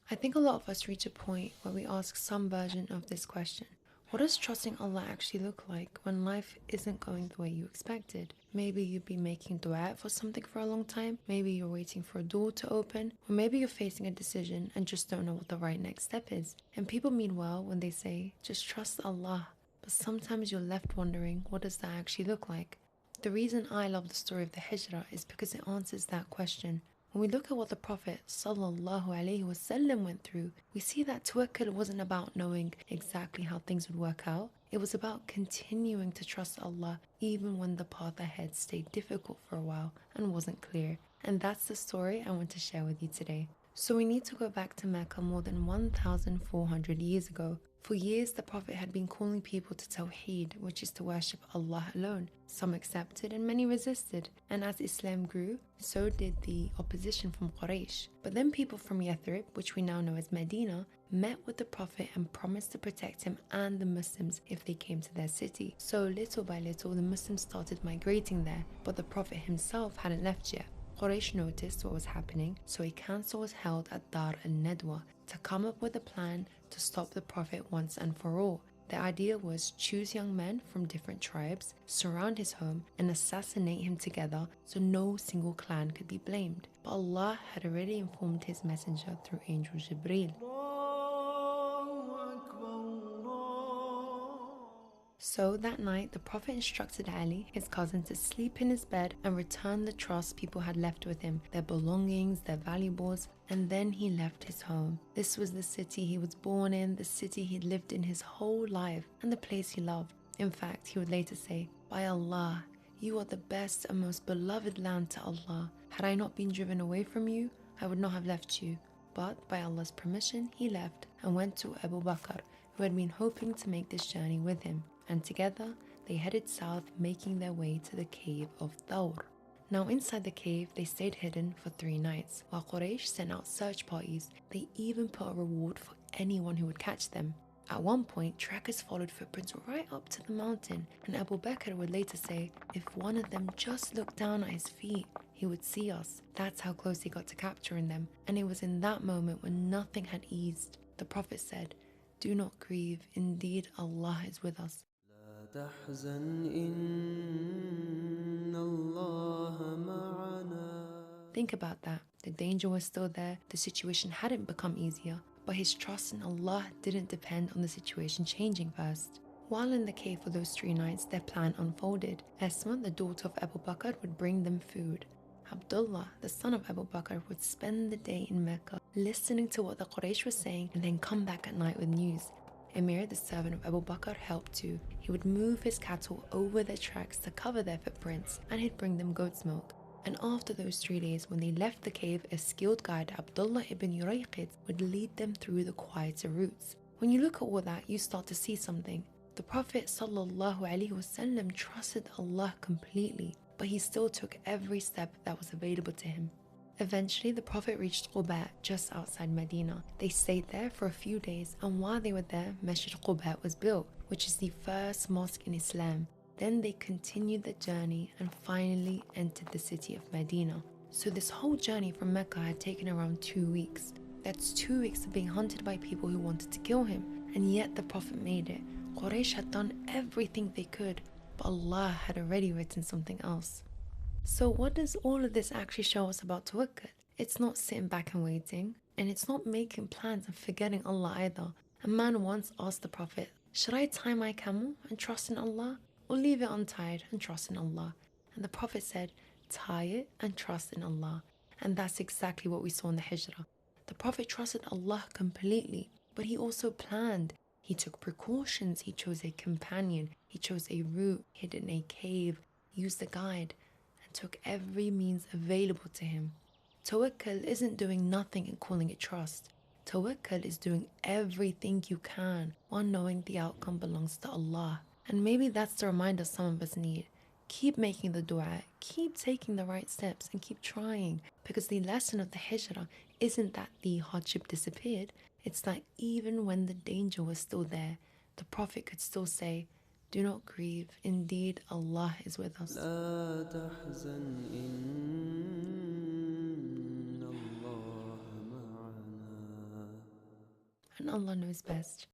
I think a lot of us reach a point where we ask some version of this question. What does trusting Allah actually look like when life isn't going the way you expected? Maybe you've been making dua for something for a long time, maybe you're waiting for a door to open, or maybe you're facing a decision and just don't know what the right next step is. And people mean well when they say, just trust Allah. But sometimes you're left wondering, what does that actually look like? The reason I love the story of the Hijrah is because it answers that question. When we look at what the Prophet ﷺ went through, we see that tawakkul wasn't about knowing exactly how things would work out. It was about continuing to trust Allah even when the path ahead stayed difficult for a while and wasn't clear. And that's the story I want to share with you today. So we need to go back to Mecca more than 1,400 years ago. For years, the Prophet had been calling people to Tawheed, which is to worship Allah alone. Some accepted and many resisted. And as Islam grew, so did the opposition from Quraysh. But then people from Yathrib, which we now know as Medina, met with the Prophet and promised to protect him and the Muslims if they came to their city. So little by little, the Muslims started migrating there, but the Prophet himself hadn't left yet. Quraysh noticed what was happening, so a council was held at Dar al-Nadwa to come up with a plan to stop the Prophet once and for all. The idea was choose young men from different tribes, surround his home, and assassinate him together so no single clan could be blamed. But Allah had already informed his messenger through Angel Jibreel. So that night, the Prophet instructed Ali, his cousin, to sleep in his bed and return the trust people had left with him, their belongings, their valuables, and then he left his home. This was the city he was born in, the city he'd lived in his whole life, and the place he loved. In fact, he would later say, "By Allah, you are the best and most beloved land to Allah. Had I not been driven away from you, I would not have left you." But by Allah's permission, he left and went to Abu Bakr, who had been hoping to make this journey with him. And together they headed south, making their way to the cave of Thawr. Now inside the cave they stayed hidden for 3 nights. While Quraysh sent out search parties, they even put a reward for anyone who would catch them. At one point, trackers followed footprints right up to the mountain, and Abu Bakr would later say, if one of them just looked down at his feet, he would see us. That's how close he got to capturing them. And it was in that moment when nothing had eased. The Prophet said, "Do not grieve, indeed Allah is with us." Think about that. The danger was still there, the situation hadn't become easier, but his trust in Allah didn't depend on the situation changing first. While in the cave for those 3 nights, their plan unfolded. Esma, the daughter of Abu Bakr, would bring them food. Abdullah, the son of Abu Bakr, would spend the day in Mecca, listening to what the Quraysh was saying and then come back at night with news. Emir, the servant of Abu Bakr, helped too. He would move his cattle over their tracks to cover their footprints, and he'd bring them goat's milk. And after those 3 days, when they left the cave, a skilled guide, Abdullah ibn Urayqid, would lead them through the quieter routes. When you look at all that, you start to see something. The Prophet ﷺ trusted Allah completely, but he still took every step that was available to him. Eventually, the Prophet reached Quba, just outside Medina. They stayed there for a few days, and while they were there, Masjid Quba was built, which is the first mosque in Islam. Then they continued the journey and finally entered the city of Medina. So this whole journey from Mecca had taken around 2 weeks. That's 2 weeks of being hunted by people who wanted to kill him, and yet the Prophet made it. Quraysh had done everything they could, but Allah had already written something else. So what does all of this actually show us about tawakkul? It's not sitting back and waiting, and it's not making plans and forgetting Allah either. A man once asked the Prophet, "Should I tie my camel and trust in Allah, or leave it untied and trust in Allah?" And the Prophet said, "Tie it and trust in Allah." And that's exactly what we saw in the Hijrah. The Prophet trusted Allah completely, but he also planned. He took precautions, he chose a companion, he chose a route, hid in a cave, used a guide, took every means available to him. Tawakkul isn't doing nothing and calling it trust. Tawakkul is doing everything you can while knowing the outcome belongs to Allah. And maybe that's the reminder some of us need. Keep making the dua, keep taking the right steps, and keep trying, because the lesson of the Hijrah isn't that the hardship disappeared, it's that even when the danger was still there, the Prophet could still say, "Do not grieve, indeed Allah is with us." لا تحزن إن الله معنا and Allah knows best.